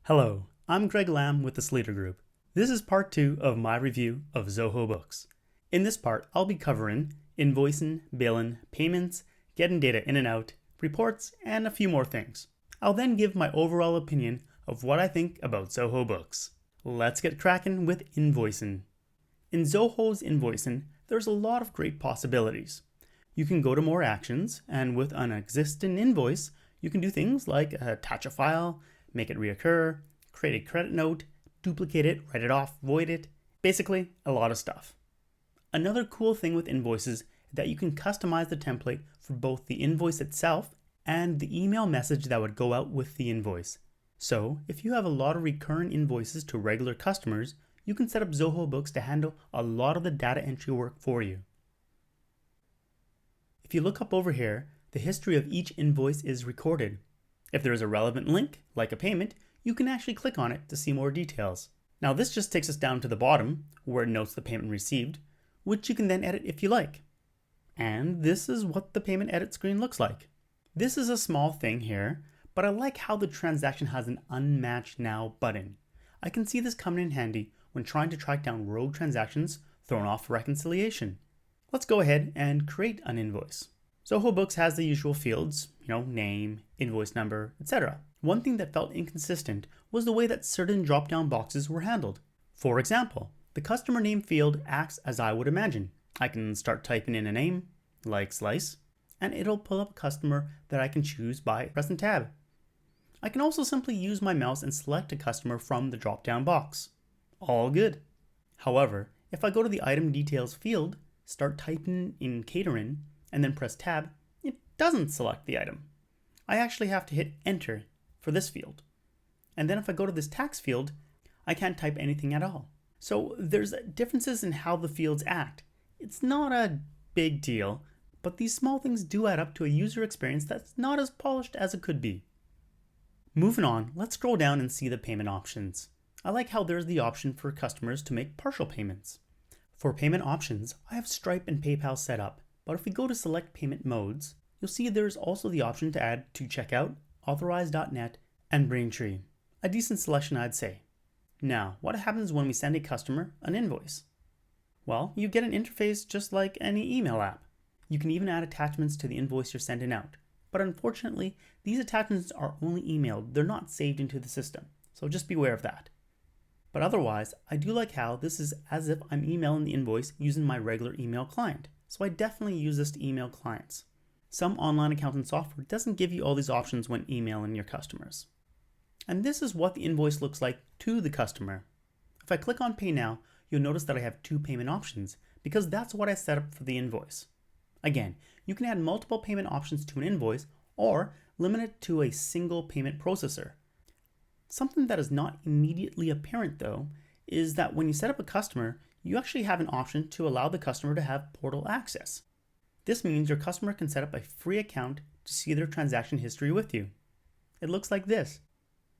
Hello, I'm Greg Lamb with the Sleater Group. This is part 2 of my review of Zoho Books. In this part, I'll be covering invoicing, billing, payments, getting data in and out, reports, and a few more things. I'll then give my overall opinion of what I think about Zoho Books. Let's get cracking with invoicing. In Zoho's invoicing, there's a lot of great possibilities. You can go to more actions, and with an existing invoice, you can do things like attach a file, make it reoccur, create a credit note, duplicate it, write it off, void it. Basically, a lot of stuff. Another cool thing with invoices is that you can customize the template for both the invoice itself and the email message that would go out with the invoice. So, if you have a lot of recurring invoices to regular customers, you can set up Zoho Books to handle a lot of the data entry work for you. If you look up over here, the history of each invoice is recorded. If there is a relevant link, like a payment, you can actually click on it to see more details. Now this just takes us down to the bottom, where it notes the payment received, which you can then edit if you like. And this is what the payment edit screen looks like. This is a small thing here, but I like how the transaction has an Unmatch Now button. I can see this coming in handy when trying to track down rogue transactions thrown off reconciliation. Let's go ahead and create an invoice. Zoho Books has the usual fields, name, invoice number, etc. One thing that felt inconsistent was the way that certain drop-down boxes were handled. For example, the customer name field acts as I would imagine. I can start typing in a name, like Slice, and it'll pull up a customer that I can choose by pressing tab. I can also simply use my mouse and select a customer from the drop-down box. All good. However, if I go to the item details field, start typing in catering, and then press tab, it doesn't select the item. I actually have to hit enter for this field. And then if I go to this tax field, I can't type anything at all. So there's differences in how the fields act. It's not a big deal, but these small things do add up to a user experience that's not as polished as it could be. Moving on, let's scroll down and see the payment options. I like how there's the option for customers to make partial payments. For payment options, I have Stripe and PayPal set up. But if we go to select payment modes, you'll see there's also the option to add to checkout, authorize.net, and Braintree. A decent selection, I'd say. Now, what happens when we send a customer an invoice? Well, you get an interface just like any email app. You can even add attachments to the invoice you're sending out. But unfortunately, these attachments are only emailed, they're not saved into the system. So just beware of that. But otherwise, I do like how this is as if I'm emailing the invoice using my regular email client. So I definitely use this to email clients. Some online accounting software doesn't give you all these options when emailing your customers. And this is what the invoice looks like to the customer. If I click on Pay Now, you'll notice that I have 2 payment options because that's what I set up for the invoice. Again, you can add multiple payment options to an invoice or limit it to a single payment processor. Something that is not immediately apparent though is that when you set up a customer, you actually have an option to allow the customer to have portal access. This means your customer can set up a free account to see their transaction history with you. It looks like this.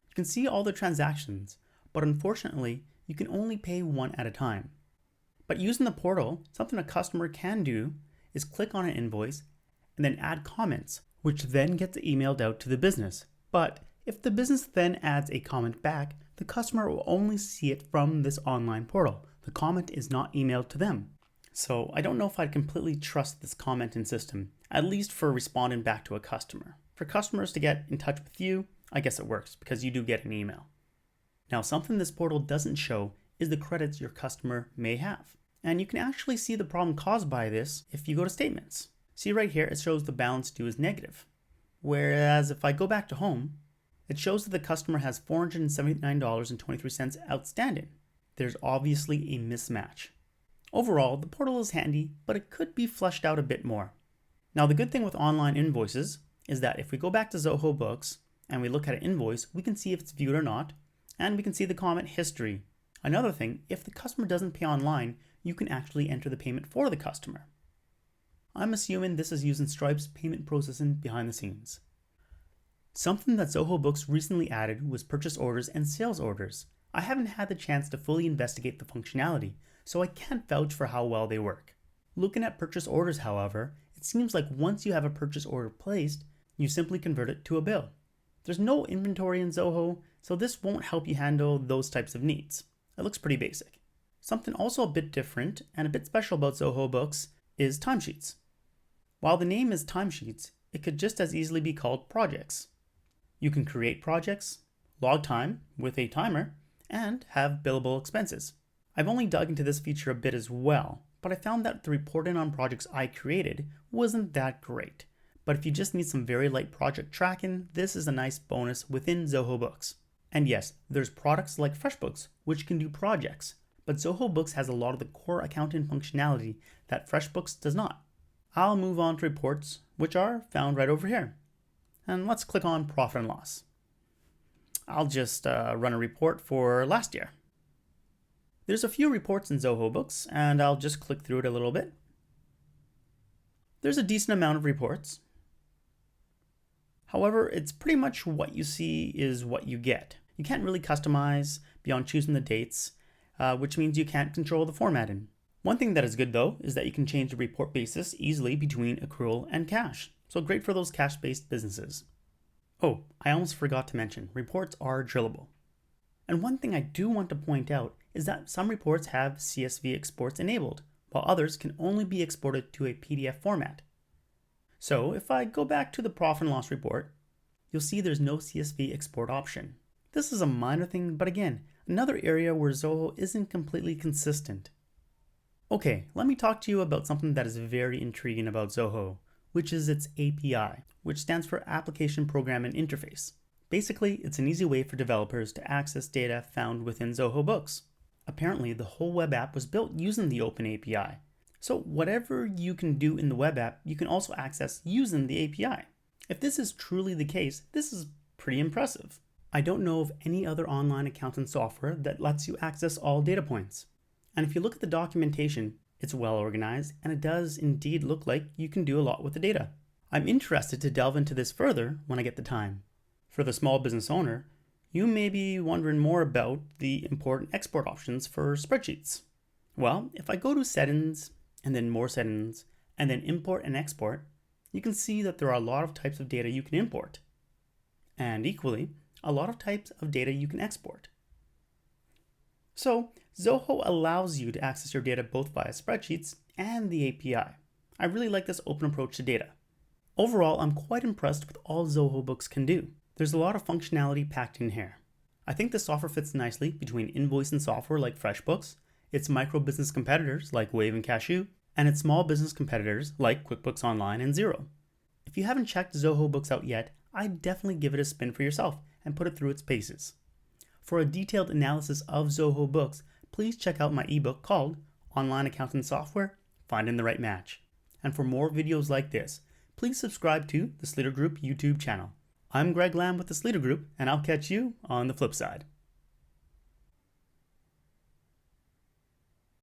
You can see all the transactions, but unfortunately, you can only pay one at a time. But using the portal, something a customer can do is click on an invoice and then add comments, which then gets emailed out to the business. But if the business then adds a comment back, the customer will only see it from this online portal. The comment is not emailed to them. So I don't know if I'd completely trust this commenting system, at least for responding back to a customer. For customers to get in touch with you, I guess it works because you do get an email. Now something this portal doesn't show is the credits your customer may have. And you can actually see the problem caused by this if you go to statements. See right here, it shows the balance due is negative. Whereas if I go back to home, it shows that the customer has $479.23 outstanding. There's obviously a mismatch. Overall, the portal is handy, but it could be fleshed out a bit more. Now, the good thing with online invoices is that if we go back to Zoho Books and we look at an invoice, we can see if it's viewed or not, and we can see the comment history. Another thing, if the customer doesn't pay online, you can actually enter the payment for the customer. I'm assuming this is using Stripe's payment processing behind the scenes. Something that Zoho Books recently added was purchase orders and sales orders. I haven't had the chance to fully investigate the functionality, so I can't vouch for how well they work. Looking at purchase orders, however, it seems like once you have a purchase order placed, you simply convert it to a bill. There's no inventory in Zoho, so this won't help you handle those types of needs. It looks pretty basic. Something also a bit different and a bit special about Zoho Books is Timesheets. While the name is Timesheets, it could just as easily be called projects. You can create projects, log time with a timer, and have billable expenses. I've only dug into this feature a bit as well, but I found that the reporting on projects I created wasn't that great. But if you just need some very light project tracking, this is a nice bonus within Zoho Books. And yes, there's products like FreshBooks, which can do projects, but Zoho Books has a lot of the core accounting functionality that FreshBooks does not. I'll move on to reports, which are found right over here. And let's click on profit and loss. I'll just run a report for last year. There's a few reports in Zoho Books, and I'll just click through it a little bit. There's a decent amount of reports. However, it's pretty much what you see is what you get. You can't really customize beyond choosing the dates, which means you can't control the formatting. One thing that is good though is that you can change the report basis easily between accrual and cash. So great for those cash-based businesses. Oh, I almost forgot to mention, reports are drillable. And one thing I do want to point out is that some reports have CSV Exports enabled, while others can only be exported to a PDF format. So if I go back to the profit and loss report, you'll see there's no CSV export option. This is a minor thing, but again, another area where Zoho isn't completely consistent. Okay, let me talk to you about something that is very intriguing about Zoho, which is its API, which stands for Application Programming Interface. Basically, it's an easy way for developers to access data found within Zoho Books. Apparently, the whole web app was built using the Open API. So whatever you can do in the web app, you can also access using the API. If this is truly the case, this is pretty impressive. I don't know of any other online accounting software that lets you access all data points. And if you look at the documentation, it's well organized, and it does indeed look like you can do a lot with the data. I'm interested to delve into this further when I get the time. For the small business owner, you may be wondering more about the import and export options for spreadsheets. Well, if I go to Settings, and then More Settings, and then Import and Export, you can see that there are a lot of types of data you can import. And equally, a lot of types of data you can export. So, Zoho allows you to access your data both via spreadsheets and the API. I really like this open approach to data. Overall, I'm quite impressed with all Zoho Books can do. There's a lot of functionality packed in here. I think the software fits nicely between invoicing software like FreshBooks, its micro business competitors like Wave and Cashew, and its small business competitors like QuickBooks Online and Xero. If you haven't checked Zoho Books out yet, I'd definitely give it a spin for yourself and put it through its paces. For a detailed analysis of Zoho Books, please check out my ebook called Online Accounting Software, Finding the Right Match. And for more videos like this, please subscribe to the Sleater Group YouTube channel. I'm Greg Lamb with the Sleater Group, and I'll catch you on the flip side.